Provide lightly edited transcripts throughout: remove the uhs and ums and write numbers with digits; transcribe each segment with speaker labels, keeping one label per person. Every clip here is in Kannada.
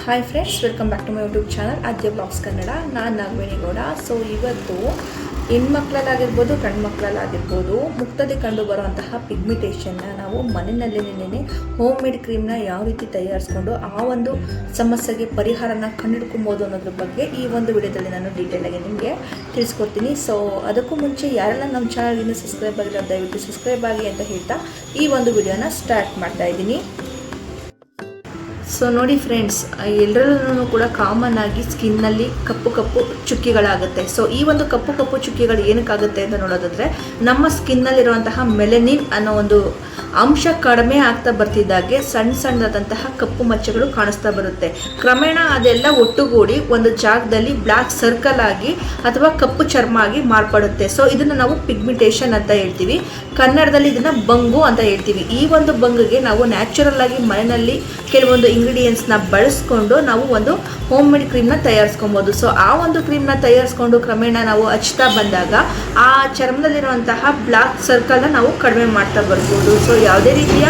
Speaker 1: Hi friends, welcome back to my YouTube channel Aadya blogs Kannada. ನಾನು ನಾಗವೇಣಿಗೌಡ. ಸೊ ಇವತ್ತು ಹೆಣ್ಮಕ್ಳಲ್ಲಾಗಿರ್ಬೋದು ಗಂಡು ಮಕ್ಕಳಲ್ಲಾಗಿರ್ಬೋದು ಮುಖದಲ್ಲಿ ಕಂಡು ಬರುವಂತಹ ಪಿಗ್ಮಿಟೇಷನ್ನ ನಾವು ಮನೆಯಲ್ಲೇ ಹೋಮ್ ಮೇಡ್ ಕ್ರೀಮ್ನ ಯಾವ ರೀತಿ ತಯಾರಿಸ್ಕೊಂಡು ಆ ಒಂದು ಸಮಸ್ಯೆಗೆ ಪರಿಹಾರನ ಕಂಡುಹಿಡ್ಕೊಬೋದು ಅನ್ನೋದ್ರ ಬಗ್ಗೆ ಈ ಒಂದು ವಿಡಿಯೋದಲ್ಲಿ ನಾನು ಡೀಟೇಲಾಗಿ ನಿಮಗೆ ತಿಳಿಸ್ಕೊಡ್ತೀನಿ. ಸೊ ಅದಕ್ಕೂ ಮುಂಚೆ ಯಾರೆಲ್ಲ ನಮ್ಮ ಚಾನಲ್ ಇನ್ನೂ ಸಬ್ಸ್ಕ್ರೈಬ್ ಆಗಿಲ್ಲ ದಯವಿಟ್ಟು ಸಬ್ಸ್ಕ್ರೈಬ್ ಆಗಿ ಅಂತ ಹೇಳ್ತಾ ಈ ಒಂದು ವಿಡಿಯೋನ ಸ್ಟಾರ್ಟ್ ಮಾಡ್ತಾ ಇದ್ದೀನಿ. ಸೊ ನೋಡಿ ಫ್ರೆಂಡ್ಸ್, ಎಲ್ಲರಲ್ಲೂ ಕೂಡ ಕಾಮನ್ ಆಗಿ ಸ್ಕಿನ್ನಲ್ಲಿ ಕಪ್ಪು ಚುಕ್ಕಿಗಳಾಗುತ್ತೆ. ಸೊ ಈ ಒಂದು ಕಪ್ಪು ಚುಕ್ಕಿಗಳು ಏನಕ್ಕಾಗುತ್ತೆ ಅಂತ ನೋಡೋದಾದರೆ, ನಮ್ಮ ಸ್ಕಿನ್ನಲ್ಲಿರುವಂತಹ ಮೆಲನಿನ್ ಅನ್ನೋ ಒಂದು ಅಂಶ ಕಡಿಮೆ ಆಗ್ತಾ ಬರ್ತಿದ್ದಾಗೆ ಸಣ್ಣದಾದಂತಹ ಕಪ್ಪು ಮಚ್ಚೆಗಳು ಕಾಣಿಸ್ತಾ ಬರುತ್ತೆ. ಕ್ರಮೇಣ ಅದೆಲ್ಲ ಒಟ್ಟುಗೂಡಿ ಒಂದು ಜಾಗದಲ್ಲಿ ಬ್ಲ್ಯಾಕ್ ಸರ್ಕಲ್ ಆಗಿ ಅಥವಾ ಕಪ್ಪು ಚರ್ಮ ಆಗಿ ಮಾರ್ಪಡುತ್ತೆ. ಸೊ ಇದನ್ನು ನಾವು ಪಿಗ್ಮಿಟೇಷನ್ ಅಂತ ಹೇಳ್ತೀವಿ. ಕನ್ನಡದಲ್ಲಿ ಇದನ್ನು ಬಂಗು ಅಂತ ಹೇಳ್ತೀವಿ. ಈ ಒಂದು ಬಂಗುಗೆ ನಾವು ನ್ಯಾಚುರಲ್ ಆಗಿ ಮನೆಯಲ್ಲಿ ಕೆಲವೊಂದು ಇಂಗ್ರೀಡಿಯೆಂಟ್ಸ್ನ ಬಳಸ್ಕೊಂಡು ನಾವು ಒಂದು ಹೋಮ್ ಮೇಡ್ ಕ್ರೀಮ್ನ ತಯಾರಿಸ್ಕೊಬೋದು. ಸೊ ಆ ಒಂದು ಕ್ರೀಮ್ನ ತಯಾರಿಸ್ಕೊಂಡು ಕ್ರಮೇಣ ನಾವು ಹಚ್ತಾ ಬಂದಾಗ ಆ ಚರ್ಮದಲ್ಲಿರುವಂತಹ ಬ್ಲ್ಯಾಕ್ ಸರ್ಕಲ್ನ ನಾವು ಕಡಿಮೆ ಮಾಡ್ತಾ ಬರ್ಬೋದು. ಸೊ ಯಾವುದೇ ರೀತಿಯ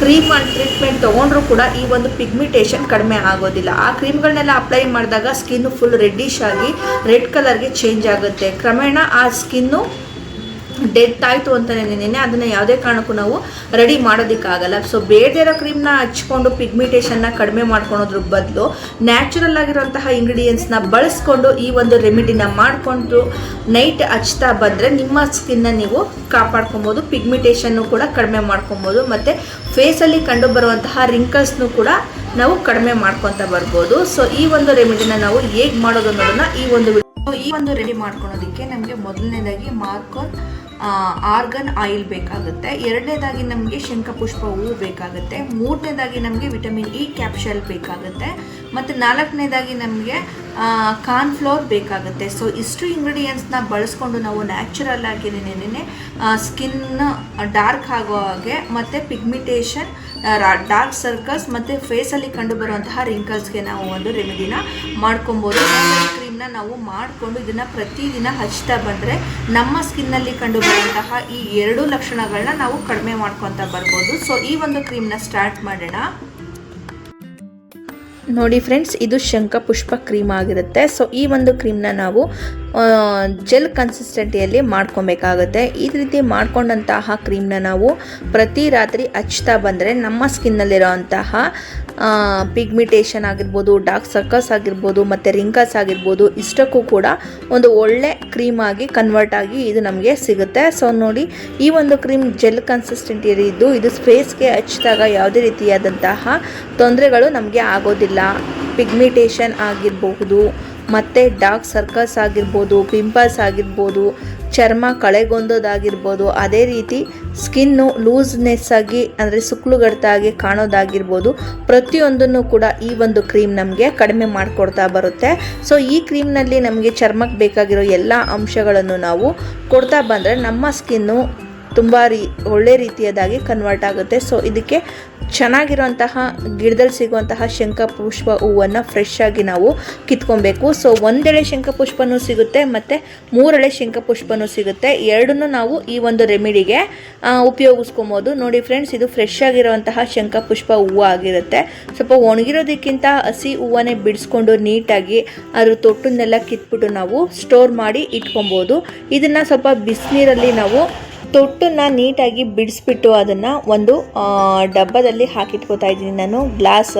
Speaker 1: ಕ್ರೀಮ್ ಆ್ಯಂಡ್ ಟ್ರೀಟ್ಮೆಂಟ್ ತೊಗೊಂಡ್ರೂ ಕೂಡ ಈ ಒಂದು ಪಿಗ್ಮಿಟೇಷನ್ ಕಡಿಮೆ ಆಗೋದಿಲ್ಲ. ಆ ಕ್ರೀಮ್ಗಳನ್ನೆಲ್ಲ ಅಪ್ಲೈ ಮಾಡಿದಾಗ ಸ್ಕಿನ್ನು ಫುಲ್ ರೆಡ್ಡಿಶ್ ಆಗಿ ರೆಡ್ ಕಲರ್ಗೆ ಚೇಂಜ್ ಆಗುತ್ತೆ. ಕ್ರಮೇಣ ಆ ಸ್ಕಿನ್ನು ಡೆತ್ ಆಯಿತು ಅಂತಲೇ ಅದನ್ನು ಯಾವುದೇ ಕಾರಣಕ್ಕೂ ನಾವು ರೆಡಿ ಮಾಡೋದಕ್ಕಾಗಲ್ಲ. ಸೊ ಬೇರೆ ಇರೋ ಕ್ರೀಮ್ನ ಹಚ್ಕೊಂಡು ಪಿಗ್ಮಿಟೇಷನ್ನ ಕಡಿಮೆ ಮಾಡ್ಕೊಳೋದ್ರ ಬದಲು ನ್ಯಾಚುರಲ್ ಆಗಿರುವಂತಹ ಇಂಗ್ರೀಡಿಯೆಂಟ್ಸ್ನ ಬಳಸ್ಕೊಂಡು ಈ ಒಂದು ರೆಮಿಡಿನ ಮಾಡಿಕೊಂಡು ನೈಟ್ ಹಚ್ತಾ ಬಂದರೆ ನಿಮ್ಮ ಸ್ಕಿನ್ನ ನೀವು ಕಾಪಾಡ್ಕೊಬೋದು, ಪಿಗ್ಮಿಟೇಷನ್ನು ಕೂಡ ಕಡಿಮೆ ಮಾಡ್ಕೊಬೋದು, ಮತ್ತು ಫೇಸಲ್ಲಿ ಕಂಡು ಬರುವಂತಹ ರಿಂಕಲ್ಸ್ನು ಕೂಡ ನಾವು ಕಡಿಮೆ ಮಾಡ್ಕೊತ ಬರ್ಬೋದು. ಸೊ ಈ ಒಂದು ರೆಮಿಡಿನ ನಾವು ಹೇಗೆ ಮಾಡೋದು ಅನ್ನೋದನ್ನು ಈ ಒಂದು ರೆಡಿ ಮಾಡ್ಕೊಳೋದಕ್ಕೆ ನಮಗೆ ಮೊದಲನೇದಾಗಿ ಮಾರ್ಕೋನ್ ಆರ್ಗನ್ ಆಯಿಲ್ ಬೇಕಾಗುತ್ತೆ. ಎರಡನೇದಾಗಿ ನಮಗೆ ಶಂಖಪುಷ್ಪ ಹೂವು ಬೇಕಾಗುತ್ತೆ. ಮೂರನೇದಾಗಿ ನಮಗೆ ವಿಟಮಿನ್ ಇ ಕ್ಯಾಪ್ಸೂಲ್ ಬೇಕಾಗುತ್ತೆ. ಮತ್ತು ನಾಲ್ಕನೇದಾಗಿ ನಮಗೆ ಕಾರ್ನ್ಫ್ಲೋರ್ ಬೇಕಾಗುತ್ತೆ. ಸೊ ಇಷ್ಟು ಇಂಗ್ರೀಡಿಯೆಂಟ್ಸ್ನ ಬಳಸ್ಕೊಂಡು ನಾವು ನ್ಯಾಚುರಲ್ ಆಗಿ ಸ್ಕಿನ್ ಡಾರ್ಕ್ ಆಗೋ ಹಾಗೆ ಮತ್ತು ಪಿಗ್ಮಿಟೇಷನ್, ಡಾರ್ಕ್ ಸರ್ಕಲ್ಸ್ ಮತ್ತು ಫೇಸಲ್ಲಿ ಕಂಡು ಬರುವಂತಹ ರಿಂಕಲ್ಸ್ಗೆ ನಾವು ಒಂದು ರೆಮಿಡಿನ ಮಾಡ್ಕೊಬೋದು. ಕ್ರೀಮ್ನ ನಾವು ಮಾಡಿಕೊಂಡು ಇದನ್ನು ಪ್ರತಿದಿನ ಹಚ್ತಾ ಬಂದರೆ ನಮ್ಮ ಸ್ಕಿನ್ನಲ್ಲಿ ಕಂಡು ಬರುವಂತಹ ಈ ಎರಡೂ ಲಕ್ಷಣಗಳನ್ನ ನಾವು ಕಡಿಮೆ ಮಾಡ್ಕೊತ ಬರ್ಬೋದು. ಸೊ ಈ ಒಂದು ಕ್ರೀಮ್ನ ಸ್ಟಾರ್ಟ್ ಮಾಡೋಣ. ನೋಡಿ ಫ್ರೆಂಡ್ಸ್, ಇದು ಶಂಖಪುಷ್ಪ ಕ್ರೀಮ್ ಆಗಿರುತ್ತೆ. ಸೊ ಈ ಒಂದು ಕ್ರೀಮ್ನ ನಾವು ಜೆಲ್ ಕನ್ಸಿಸ್ಟೆಂಟಿಯಲ್ಲಿ ಮಾಡ್ಕೊಬೇಕಾಗುತ್ತೆ. ಈ ರೀತಿ ಮಾಡ್ಕೊಂಡಂತಹ ಕ್ರೀಮ್ನ ನಾವು ಪ್ರತಿ ರಾತ್ರಿ ಹಚ್ತಾ ಬಂದರೆ ನಮ್ಮ ಸ್ಕಿನ್ನಲ್ಲಿರೋಂತಹ ಪಿಗ್ಮಿಟೇಷನ್ ಆಗಿರ್ಬೋದು, ಡಾರ್ಕ್ ಸರ್ಕಲ್ಸ್ ಆಗಿರ್ಬೋದು, ಮತ್ತು ರಿಂಕಲ್ಸ್ ಆಗಿರ್ಬೋದು, ಇಷ್ಟಕ್ಕೂ ಕೂಡ ಒಂದು ಒಳ್ಳೆ ಕ್ರೀಮ್ ಆಗಿ ಕನ್ವರ್ಟ್ ಆಗಿ ಇದು ನಮಗೆ ಸಿಗುತ್ತೆ. ಸೊ ನೋಡಿ, ಈ ಒಂದು ಕ್ರೀಮ್ ಜೆಲ್ ಕನ್ಸಿಸ್ಟೆಂಟಿಯಲ್ಲಿ ಇದ್ದು ಇದು ಫೇಸ್ಗೆ ಹಚ್ಚಿದಾಗ ಯಾವುದೇ ರೀತಿಯಾದಂತಹ ತೊಂದರೆಗಳು ನಮಗೆ ಆಗೋದಿಲ್ಲ. ಪಿಗ್ಮಿಟೇಷನ್ ಆಗಿರಬಹುದು, ಮತ್ತು ಡಾರ್ಕ್ ಸರ್ಕಲ್ಸ್ ಆಗಿರ್ಬೋದು, ಪಿಂಪಲ್ಸ್ ಆಗಿರ್ಬೋದು, ಚರ್ಮ ಕಳೆಗೊಂದೋದಾಗಿರ್ಬೋದು, ಅದೇ ರೀತಿ ಸ್ಕಿನ್ನು ಲೂಸ್ನೆಸ್ ಆಗಿ ಅಂದರೆ ಸುಕ್ಲುಗಡ್ತಾಗಿ ಕಾಣೋದಾಗಿರ್ಬೋದು, ಪ್ರತಿಯೊಂದನ್ನು ಕೂಡ ಈ ಒಂದು ಕ್ರೀಮ್ ನಮಗೆ ಕಡಿಮೆ ಮಾಡಿಕೊಡ್ತಾ ಬರುತ್ತೆ. ಸೊ ಈ ಕ್ರೀಮ್ನಲ್ಲಿ ನಮಗೆ ಚರ್ಮಕ್ಕೆ ಬೇಕಾಗಿರೋ ಎಲ್ಲ ಅಂಶಗಳನ್ನು ನಾವು ಕೊಡ್ತಾ ಬಂದರೆ ನಮ್ಮ ಸ್ಕಿನ್ನು ತುಂಬ ಒಳ್ಳೆ ರೀತಿಯದಾಗಿ ಕನ್ವರ್ಟ್ ಆಗುತ್ತೆ. ಸೊ ಇದಕ್ಕೆ ಚೆನ್ನಾಗಿರುವಂತಹ ಗಿಡದಲ್ಲಿ ಸಿಗುವಂತಹ ಶಂಖಪುಷ್ಪ ಹೂವನ್ನು ಫ್ರೆಶ್ ಆಗಿ ನಾವು ಕಿತ್ಕೊಬೇಕು. ಸೊ ಒಂದೆಳೆ ಶಂಖಪುಷ್ಪನೂ ಸಿಗುತ್ತೆ ಮತ್ತು ಮೂರೆಳೆ ಶಂಖಪುಷ್ಪನೂ ಸಿಗುತ್ತೆ. ಎರಡನ್ನೂ ನಾವು ಈ ಒಂದು ರೆಮಿಡಿಗೆ ಉಪಯೋಗಿಸ್ಕೊಬೋದು. ನೋಡಿ ಫ್ರೆಂಡ್ಸ್, ಇದು ಫ್ರೆಶ್ ಆಗಿರುವಂತಹ ಶಂಖಪುಷ್ಪ ಹೂವು ಆಗಿರುತ್ತೆ. ಸ್ವಲ್ಪ ಒಣಗಿರೋದಕ್ಕಿಂತ ಹಸಿ ಹೂವನ್ನೇ ಬಿಡಿಸ್ಕೊಂಡು ನೀಟಾಗಿ ಅದ್ರ ತೊಟ್ಟನ್ನೆಲ್ಲ ಕಿತ್ಬಿಟ್ಟು ನಾವು ಸ್ಟೋರ್ ಮಾಡಿ ಇಟ್ಕೊಬೋದು. ಇದನ್ನು ಸ್ವಲ್ಪ ಬಿಸಿನೀರಲ್ಲಿ ನಾವು ತೊಟ್ಟನ್ನು ನೀಟಾಗಿ ಬಿಡಿಸ್ಬಿಟ್ಟು ಅದನ್ನು ಒಂದು ಡಬ್ಬದಲ್ಲಿ ಹಾಕಿಟ್ಕೋತಾ ಇದ್ದೀನಿ ನಾನು. ಗ್ಲಾಸ್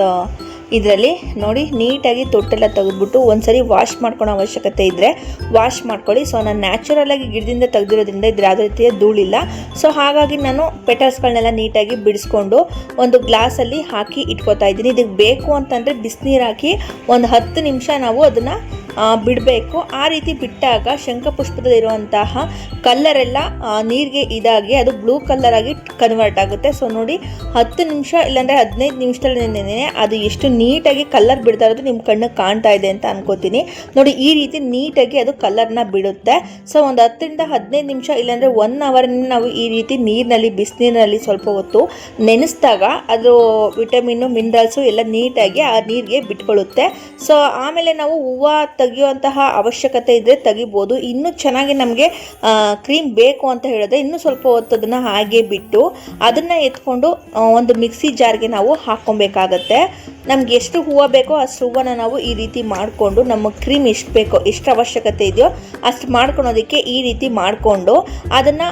Speaker 1: ಇದರಲ್ಲಿ ನೋಡಿ, ನೀಟಾಗಿ ತೊಟ್ಟೆಲ್ಲ ತೆಗೆದ್ಬಿಟ್ಟು ಒಂದ್ಸರಿ ವಾಶ್ ಮಾಡ್ಕೊಳೋ ಅವಶ್ಯಕತೆ ಇದ್ದರೆ ವಾಶ್ ಮಾಡ್ಕೊಳ್ಳಿ. ಸೊ ನಾನು ನ್ಯಾಚುರಲಾಗಿ ಗಿಡದಿಂದ ತೆಗೆದಿರೋದ್ರಿಂದ ಇದ್ರ ಯಾವುದೇ ರೀತಿಯ ಧೂಳಿಲ್ಲ. ಸೊ ಹಾಗಾಗಿ ನಾನು ಪೆಟಲ್ಸ್ಗಳನ್ನೆಲ್ಲ ನೀಟಾಗಿ ಬಿಡಿಸ್ಕೊಂಡು ಒಂದು ಗ್ಲಾಸಲ್ಲಿ ಹಾಕಿ ಇಟ್ಕೋತಾ ಇದ್ದೀನಿ. ಇದಕ್ಕೆ ಬೇಕು ಅಂತಂದರೆ ಬಿಸಿನೀರು ಹಾಕಿ ಒಂದು 10 ನಿಮಿಷ ನಾವು ಅದನ್ನು ಬಿಡಬೇಕು. ಆ ರೀತಿ ಬಿಟ್ಟಾಗ ಶಂಖಪುಷ್ಪದಲ್ಲಿರುವಂತಹ ಕಲ್ಲರೆಲ್ಲ ನೀರಿಗೆ ಇದಾಗಿ ಅದು ಬ್ಲೂ ಕಲರ್ ಆಗಿ ಕನ್ವರ್ಟ್ ಆಗುತ್ತೆ. ಸೊ ನೋಡಿ, 10 ನಿಮಿಷ ಇಲ್ಲಾಂದರೆ 15 ನಿಮಿಷದಲ್ಲಿ ಅದು ಎಷ್ಟು ನೀಟಾಗಿ ಕಲರ್ ಬಿಡ್ತಾ ಇರೋದು ನಿಮ್ಮ ಕಣ್ಣಿಗೆ ಕಾಣ್ತಾ ಇದೆ ಅಂತ ಅನ್ಕೋತೀನಿ. ನೋಡಿ, ಈ ರೀತಿ ನೀಟಾಗಿ ಅದು ಕಲರ್ನ ಬಿಡುತ್ತೆ. ಸೊ ಒಂದು 10 ರಿಂದ 15 ನಿಮಿಷ ಇಲ್ಲಾಂದರೆ 1 ಅವರ್ ನಾವು ಈ ರೀತಿ ನೀರಿನಲ್ಲಿ ಬಿಸಿನೀರಿನಲ್ಲಿ ಸ್ವಲ್ಪ ಹೊತ್ತು ನೆನೆಸಿದಾಗ ಅದು ವಿಟಮಿನ್ನು ಮಿನರಲ್ಸು ಎಲ್ಲ ನೀಟಾಗಿ ಆ ನೀರಿಗೆ ಬಿಟ್ಕೊಳ್ಳುತ್ತೆ. ಸೊ ಆಮೇಲೆ ನಾವು ಹೂವು ತೆಗೆಯುವಂತಹ ಅವಶ್ಯಕತೆ ಇದ್ದರೆ ತೆಗಿಬೋದು. ಇನ್ನೂ ಚೆನ್ನಾಗಿ ನಮಗೆ ಕ್ರೀಮ್ ಬೇಕು ಅಂತ ಹೇಳಿದ್ರೆ ಇನ್ನೂ ಸ್ವಲ್ಪ ಹೊತ್ತು ಅದನ್ನು ಹಾಗೆ ಬಿಟ್ಟು ಅದನ್ನು ಎತ್ಕೊಂಡು ಒಂದು ಮಿಕ್ಸಿ ಜಾರ್ಗೆ ನಾವು ಹಾಕ್ಕೊಬೇಕಾಗತ್ತೆ. ನಮ್ಗೆ ಎಷ್ಟು ಹೂವು ಬೇಕೋ ಅಷ್ಟು ಹೂವನ್ನು ನಾವು ಈ ರೀತಿ ಮಾಡಿಕೊಂಡು ನಮ್ಮ ಕ್ರೀಮ್ ಎಷ್ಟು ಬೇಕೋ ಎಷ್ಟು ಅವಶ್ಯಕತೆ ಇದೆಯೋ ಅಷ್ಟು ಮಾಡ್ಕೊಳೋದಕ್ಕೆ ಈ ರೀತಿ ಮಾಡಿಕೊಂಡು ಅದನ್ನು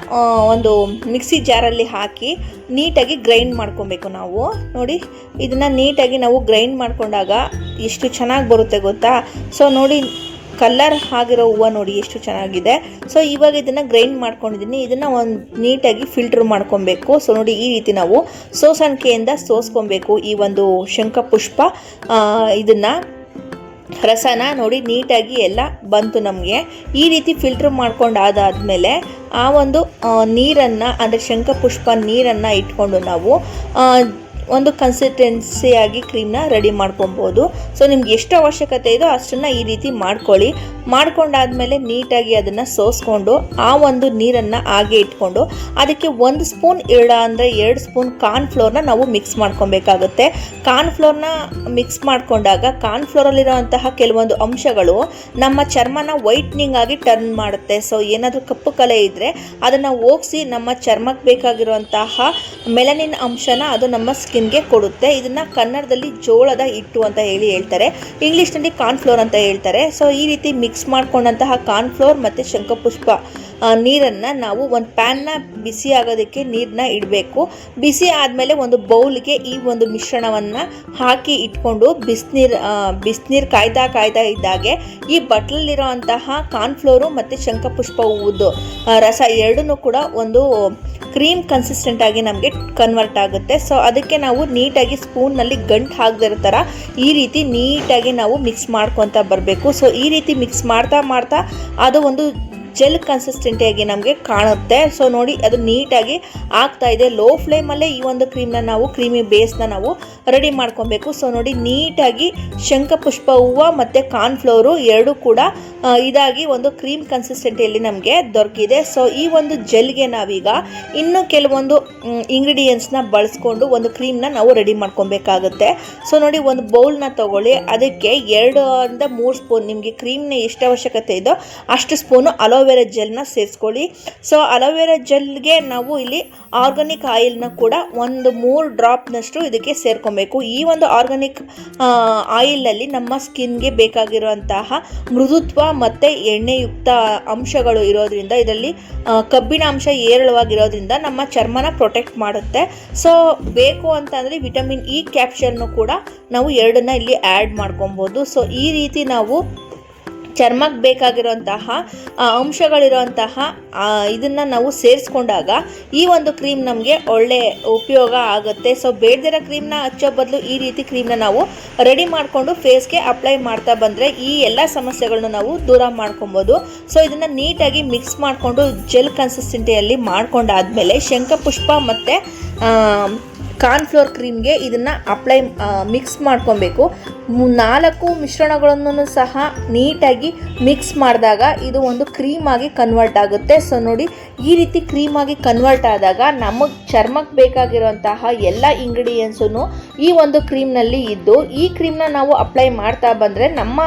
Speaker 1: ಒಂದು ಮಿಕ್ಸಿ ಜಾರಲ್ಲಿ ಹಾಕಿ ನೀಟಾಗಿ ಗ್ರೈಂಡ್ ಮಾಡ್ಕೊಬೇಕು. ನಾವು ನೋಡಿ ಇದನ್ನು ನೀಟಾಗಿ ನಾವು ಗ್ರೈಂಡ್ ಮಾಡ್ಕೊಂಡಾಗ ಎಷ್ಟು ಚೆನ್ನಾಗಿ ಬರುತ್ತೆ ಗೊತ್ತಾ. ಸೊ ನೋಡಿ ಕಲರ್ ಆಗಿರೋ ಹೂವು ನೋಡಿ ಎಷ್ಟು ಚೆನ್ನಾಗಿದೆ. ಸೊ ಇವಾಗ ಇದನ್ನು ಗ್ರೈಂಡ್ ಮಾಡ್ಕೊಂಡಿದ್ದೀನಿ. ಇದನ್ನು ಒಂದು ನೀಟಾಗಿ ಫಿಲ್ಟ್ರ್ ಮಾಡ್ಕೊಬೇಕು. ಸೊ ನೋಡಿ ಈ ರೀತಿ ನಾವು ಸೋಸಣಿಕೆಯಿಂದ ಸೋಸ್ಕೊಬೇಕು ಈ ಒಂದು ಶಂಖಪುಷ್ಪ ಇದನ್ನು ರಸನ ನೋಡಿ ನೀಟಾಗಿ ಎಲ್ಲ ಬಂತು ನಮಗೆ. ಈ ರೀತಿ ಫಿಲ್ಟ್ರ್ ಮಾಡ್ಕೊಂಡಾದಾದಮೇಲೆ ಆ ಒಂದು ನೀರನ್ನು ಅಂದರೆ ಶಂಖಪುಷ್ಪ ನೀರನ್ನು ಇಟ್ಕೊಂಡು ನಾವು ಒಂದು ಕನ್ಸಿಸ್ಟೆನ್ಸಿಯಾಗಿ ಕ್ರೀಮ್ನ ರೆಡಿ ಮಾಡ್ಕೊಬೋದು. ಸೊ ನಿಮ್ಗೆ ಎಷ್ಟು ಅವಶ್ಯಕತೆ ಇದೋ ಅಷ್ಟನ್ನು ಈ ರೀತಿ ಮಾಡ್ಕೊಳ್ಳಿ. ಮಾಡ್ಕೊಂಡಾದ್ಮೇಲೆ ನೀಟಾಗಿ ಅದನ್ನು ಸೋಸ್ಕೊಂಡು ಆ ಒಂದು ನೀರನ್ನು ಹಾಗೆ ಇಟ್ಕೊಂಡು ಅದಕ್ಕೆ 1 ಸ್ಪೂನ್ ಅಂದರೆ 2 ಸ್ಪೂನ್ ಕಾರ್ನ್ಫ್ಲೋರ್ನ ನಾವು ಮಿಕ್ಸ್ ಮಾಡ್ಕೊಬೇಕಾಗುತ್ತೆ. ಕಾರ್ನ್ಫ್ಲೋರ್ನ ಮಿಕ್ಸ್ ಮಾಡಿಕೊಂಡಾಗ ಕಾರ್ನ್ಫ್ಲೋರಲ್ಲಿರೋಂತಹ ಕೆಲವೊಂದು ಅಂಶಗಳು ನಮ್ಮ ಚರ್ಮನ ವೈಟ್ನಿಂಗ್ ಆಗಿ ಟರ್ನ್ ಮಾಡುತ್ತೆ. ಸೊ ಏನಾದರೂ ಕಪ್ಪು ಕಲೆ ಇದ್ದರೆ ಅದನ್ನು ಹೋಗಿಸಿ ನಮ್ಮ ಚರ್ಮಕ್ಕೆ ಬೇಕಾಗಿರುವಂತಹ ಮೆಲನಿನ್ ಅಂಶನ ಅದು ನಮ್ಮ ಸ್ಕಿನ್ಗೆ ಕೊಡುತ್ತೆ. ಇದನ್ನು ಕನ್ನಡದಲ್ಲಿ ಜೋಳದ ಹಿಟ್ಟು ಅಂತ ಹೇಳ್ತಾರೆ, ಇಂಗ್ಲೀಷ್ನಲ್ಲಿ ಕಾರ್ನ್ಫ್ಲೋರ್ ಅಂತ ಹೇಳ್ತಾರೆ. ಸೊ ಈ ರೀತಿ ಮಿಕ್ಸ್ ಮಾಡ್ಕೊಂಡಂತಹ ಕಾರ್ನ್ಫ್ಲೋರ್ ಮತ್ತು ಶಂಖಪುಷ್ಪ ನೀರನ್ನು ನಾವು ಒಂದು ಪ್ಯಾನ್ನ ಬಿಸಿ ಆಗೋದಕ್ಕೆ ನೀರನ್ನ ಇಡಬೇಕು. ಬಿಸಿ ಆದಮೇಲೆ ಒಂದು ಬೌಲ್ಗೆ ಈ ಒಂದು ಮಿಶ್ರಣವನ್ನು ಹಾಕಿ ಇಟ್ಕೊಂಡು ಬಿಸಿನೀರು ಕಾಯ್ತಾ ಇದ್ದಾಗೆ ಈ ಬಟ್ಲಲ್ಲಿರೋ ಅಂತಹ ಕಾರ್ನ್ಫ್ಲೋರು ಮತ್ತು ಶಂಖಪುಷ್ಪ ಹೂವುದು ರಸ ಎರಡನ್ನೂ ಕೂಡ ಒಂದು ಕ್ರೀಮ್ ಕನ್ಸಿಸ್ಟೆಂಟ್ ಆಗಿ ನಮಗೆ ಕನ್ವರ್ಟ್ ಆಗುತ್ತೆ. ಸೊ ಅದಕ್ಕೆ ನಾವು ನೀಟಾಗಿ ಸ್ಪೂನ್ನಲ್ಲಿ ಗಂಟು ಹಾಕದಿರೋ ಥರ ಈ ರೀತಿ ನೀಟಾಗಿ ನಾವು ಮಿಕ್ಸ್ ಮಾಡ್ಕೊತಾ ಬರಬೇಕು. ಸೊ ಈ ರೀತಿ ಮಿಕ್ಸ್ ಮಾಡ್ತಾ ಅದು ಒಂದು ಜೆಲ್ ಕನ್ಸಿಸ್ಟೆಂಟಿಯಾಗಿ ನಮಗೆ ಕಾಣುತ್ತೆ. ಸೊ ನೋಡಿ ಅದು ನೀಟಾಗಿ ಆಗ್ತಾ ಇದೆ. ಲೋ ಫ್ಲೇಮಲ್ಲೇ ಈ ಒಂದು ಕ್ರೀಮಿ ಬೇಸ್ನ ನಾವು ರೆಡಿ ಮಾಡ್ಕೊಬೇಕು. ಸೊ ನೋಡಿ ನೀಟಾಗಿ ಶಂಖಪುಷ್ಪ ಹೂವು ಮತ್ತು ಕಾರ್ನ್ಫ್ಲೋರು ಎರಡೂ ಕೂಡ ಇದಾಗಿ ಒಂದು ಕ್ರೀಮ್ ಕನ್ಸಿಸ್ಟೆಂಟಿಯಲ್ಲಿ ನಮಗೆ ದೊರಕಿದೆ. ಸೊ ಈ ಒಂದು ಜೆಲ್ಗೆ ನಾವೀಗ ಇನ್ನೂ ಕೆಲವೊಂದು ಇಂಗ್ರೀಡಿಯೆಂಟ್ಸ್ನ ಬಳಸ್ಕೊಂಡು ಒಂದು ಕ್ರೀಮ್ನ ನಾವು ರೆಡಿ ಮಾಡ್ಕೊಬೇಕಾಗುತ್ತೆ. ಸೊ ನೋಡಿ ಒಂದು ಬೌಲ್ನ ತೊಗೊಳ್ಳಿ. ಅದಕ್ಕೆ 2 ಇಂದ 3 ಸ್ಪೂನ್ ನಿಮಗೆ ಕ್ರೀಮ್ನ ಎಷ್ಟು ಅವಶ್ಯಕತೆ ಇದೋ ಅಷ್ಟು ಸ್ಪೂನು ಅಲೋವೆರಾ ಜೆಲ್ನ ಸೇರಿಸ್ಕೊಳ್ಳಿ. ಸೊ ಅಲೋವೆರಾ ಜೆಲ್ಗೆ ನಾವು ಇಲ್ಲಿ ಆರ್ಗಾನಿಕ್ ಆಯಿಲ್ನ ಕೂಡ ಒಂದು 3 ಡ್ರಾಪ್ನಷ್ಟು ಇದಕ್ಕೆ ಸೇರ್ಕೊಬೇಕು. ಈ ಒಂದು ಆರ್ಗಾನಿಕ್ ಆಯಿಲಲ್ಲಿ ನಮ್ಮ ಸ್ಕಿನ್ಗೆ ಬೇಕಾಗಿರುವಂತಹ ಮೃದುತ್ವ ಮತ್ತು ಎಣ್ಣೆಯುಕ್ತ ಅಂಶಗಳು ಇರೋದ್ರಿಂದ ಇದರಲ್ಲಿ ಕಬ್ಬಿಣ ಅಂಶ ಹೇರಳವಾಗಿರೋದ್ರಿಂದ ನಮ್ಮ ಚರ್ಮನ ಪ್ರೊಟೆಕ್ಟ್ ಮಾಡುತ್ತೆ. ಸೊ ಬೇಕು ಅಂತಂದರೆ ವಿಟಮಿನ್ ಇ ಕ್ಯಾಪ್ಸೂಲ್ನು ಕೂಡ ನಾವು 2ನ್ನ ಇಲ್ಲಿ ಆ್ಯಡ್ ಮಾಡ್ಕೊಬೋದು. ಸೊ ಈ ರೀತಿ ನಾವು ಚರ್ಮಕ್ಕೆ ಬೇಕಾಗಿರುವಂತಹ ಅಂಶಗಳಿರುವಂತಹ ಇದನ್ನು ನಾವು ಸೇರಿಸ್ಕೊಂಡಾಗ ಈ ಒಂದು ಕ್ರೀಮ್ ನಮಗೆ ಒಳ್ಳೆ ಉಪಯೋಗ ಆಗುತ್ತೆ. ಸೊ ಬೇಡದಿರೋ ಕ್ರೀಮ್ನ ಹಚ್ಚೋ ಬದಲು ಈ ರೀತಿ ಕ್ರೀಮ್ನ ನಾವು ರೆಡಿ ಮಾಡಿಕೊಂಡು ಫೇಸ್ಗೆ ಅಪ್ಲೈ ಮಾಡ್ತಾ ಬಂದರೆ ಈ ಎಲ್ಲ ಸಮಸ್ಯೆಗಳನ್ನ ನಾವು ದೂರ ಮಾಡ್ಕೊಬೋದು. ಸೊ ಇದನ್ನು ನೀಟಾಗಿ ಮಿಕ್ಸ್ ಮಾಡಿಕೊಂಡು ಜೆಲ್ ಕನ್ಸಿಸ್ಟೆನ್ಸಿಯಲ್ಲಿ ಮಾಡ್ಕೊಂಡಾದ್ಮೇಲೆ ಶಂಖಪುಷ್ಪ ಮತ್ತು ಕಾರ್ನ್ಫ್ಲೋರ್ ಕ್ರೀಮ್ಗೆ ಇದನ್ನು ಮಿಕ್ಸ್ ಮಾಡ್ಕೊಬೇಕು. 4 ಮಿಶ್ರಣಗಳನ್ನು ಸಹ ನೀಟಾಗಿ ಮಿಕ್ಸ್ ಮಾಡಿದಾಗ ಇದು ಒಂದು ಕ್ರೀಮಾಗಿ ಕನ್ವರ್ಟ್ ಆಗುತ್ತೆ. ಸೊ ನೋಡಿ ಈ ರೀತಿ ಕ್ರೀಮಾಗಿ ಕನ್ವರ್ಟ್ ಆದಾಗ ನಮಗೆ ಚರ್ಮಕ್ಕೆ ಬೇಕಾಗಿರುವಂತಹ ಎಲ್ಲ ಇಂಗ್ರೀಡಿಯೆಂಟ್ಸನ್ನು ಈ ಒಂದು ಕ್ರೀಮ್ನಲ್ಲಿ ಇದ್ದು ಈ ಕ್ರೀಮ್ನ ನಾವು ಅಪ್ಲೈ ಮಾಡ್ತಾ ಬಂದರೆ ನಮ್ಮ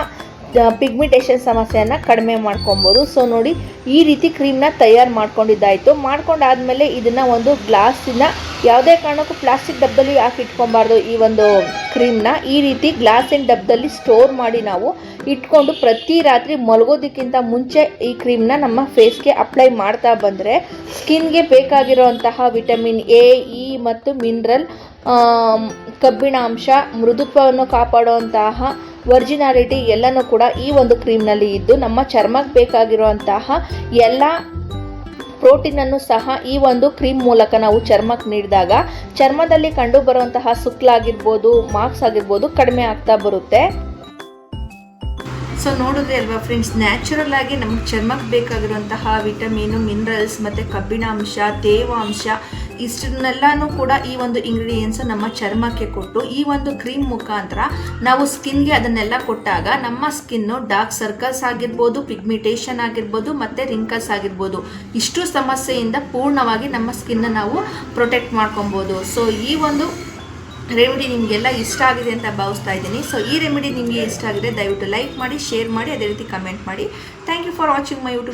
Speaker 1: ಪಿಗ್ಮೆಂಟೇಷನ್ ಸಮಸ್ಯೆಯನ್ನು ಕಡಿಮೆ ಮಾಡ್ಕೊಬೋದು. ಸೊ ನೋಡಿ ಈ ರೀತಿ ಕ್ರೀಮ್ನ ತಯಾರು ಮಾಡ್ಕೊಂಡಿದ್ದಾಯಿತು. ಮಾಡ್ಕೊಂಡಾದ್ಮೇಲೆ ಇದನ್ನು ಒಂದು ಗ್ಲಾಸಿನ ಯಾವುದೇ ಕಾರಣಕ್ಕೂ ಪ್ಲಾಸ್ಟಿಕ್ ಡಬ್ಬದಲ್ಲಿ ಹಾಕಿ ಇಟ್ಕೊಬಾರ್ದು. ಈ ಒಂದು ಕ್ರೀಮ್ನ ಈ ರೀತಿ ಗ್ಲಾಸಿನ ಡಬ್ಬದಲ್ಲಿ ಸ್ಟೋರ್ ಮಾಡಿ ನಾವು ಇಟ್ಕೊಂಡು ಪ್ರತಿ ರಾತ್ರಿ ಮಲಗೋದಕ್ಕಿಂತ ಮುಂಚೆ ಈ ಕ್ರೀಮ್ನ ನಮ್ಮ ಫೇಸ್ಗೆ ಅಪ್ಲೈ ಮಾಡ್ತಾ ಬಂದರೆ ಸ್ಕಿನ್ಗೆ ಬೇಕಾಗಿರೋಂತಹ ವಿಟಮಿನ್ ಎ, ಇ ಮತ್ತು ಮಿನರಲ್, ಕಬ್ಬಿಣಾಂಶ, ಮೃದುತ್ವವನ್ನು ಕಾಪಾಡುವಂತಹ ವರ್ಜಿನಾಲಿಟಿ ಎಲ್ಲನೂ ಕೂಡ ಈ ಒಂದು ಕ್ರೀಮ್ನಲ್ಲಿ ಇದ್ದು ನಮ್ಮ ಚರ್ಮಕ್ಕೆ ಬೇಕಾಗಿರುವಂತಹ ಎಲ್ಲ ಪ್ರೋಟೀನನ್ನು ಸಹ ಈ ಒಂದು ಕ್ರೀಮ್ ಮೂಲಕ ನಾವು ಚರ್ಮಕ್ಕೆ ನೀಡಿದಾಗ ಚರ್ಮದಲ್ಲಿ ಕಂಡು ಬರುವಂತಹ ಸುಕ್ಲಾಗಿರ್ಬೋದು, ಮಾರ್ಕ್ಸ್ ಆಗಿರ್ಬೋದು ಕಡಿಮೆ ಆಗ್ತಾ ಬರುತ್ತೆ. ಸೊ ನೋಡಿದ್ರೆ ಅಲ್ವಾ ಫ್ರೆಂಡ್ಸ್, ನ್ಯಾಚುರಲ್ ಆಗಿ ನಮಗೆ ಚರ್ಮಕ್ಕೆ ಬೇಕಾಗಿರುವಂತಹ ವಿಟಮಿನು, ಮಿನರಲ್ಸ್ ಮತ್ತು ಕಬ್ಬಿಣಾಂಶ, ತೇವಾಂಶ ಇಷ್ಟನ್ನೆಲ್ಲನೂ ಕೂಡ ಈ ಒಂದು ಇಂಗ್ರೀಡಿಯೆಂಟ್ಸ್ ನಮ್ಮ ಚರ್ಮಕ್ಕೆ ಕೊಟ್ಟು ಈ ಒಂದು ಕ್ರೀಮ್ ಮುಖಾಂತರ ನಾವು ಸ್ಕಿನ್ಗೆ ಅದನ್ನೆಲ್ಲ ಕೊಟ್ಟಾಗ ನಮ್ಮ ಸ್ಕಿನ್ನು ಡಾರ್ಕ್ ಸರ್ಕಲ್ಸ್ ಆಗಿರ್ಬೋದು, ಪಿಗ್ಮೆಂಟೇಷನ್ ಆಗಿರ್ಬೋದು ಮತ್ತು ರಿಂಕಲ್ಸ್ ಆಗಿರ್ಬೋದು ಇಷ್ಟು ಸಮಸ್ಯೆಯಿಂದ ಪೂರ್ಣವಾಗಿ ನಮ್ಮ ಸ್ಕಿನ್ನ ನಾವು ಪ್ರೊಟೆಕ್ಟ್ ಮಾಡ್ಕೊಬೋದು. ಸೊ ಈ ಒಂದು ರೆಮಿಡಿ ನಿಮಗೆಲ್ಲ ಇಷ್ಟ ಆಗಿದೆ ಅಂತ ಭಾವಿಸ್ತಾ ಇದ್ದೀನಿ. ಸೊ ಈ ರೆಮಿಡಿ ನಿಮಗೆ ಇಷ್ಟ ಆಗಿದೆ ದಯವಿಟ್ಟು ಲೈಕ್ ಮಾಡಿ, ಶೇರ್ ಮಾಡಿ, ಅದೇ ರೀತಿ ಕಮೆಂಟ್ ಮಾಡಿ. Thank you for watching my YouTube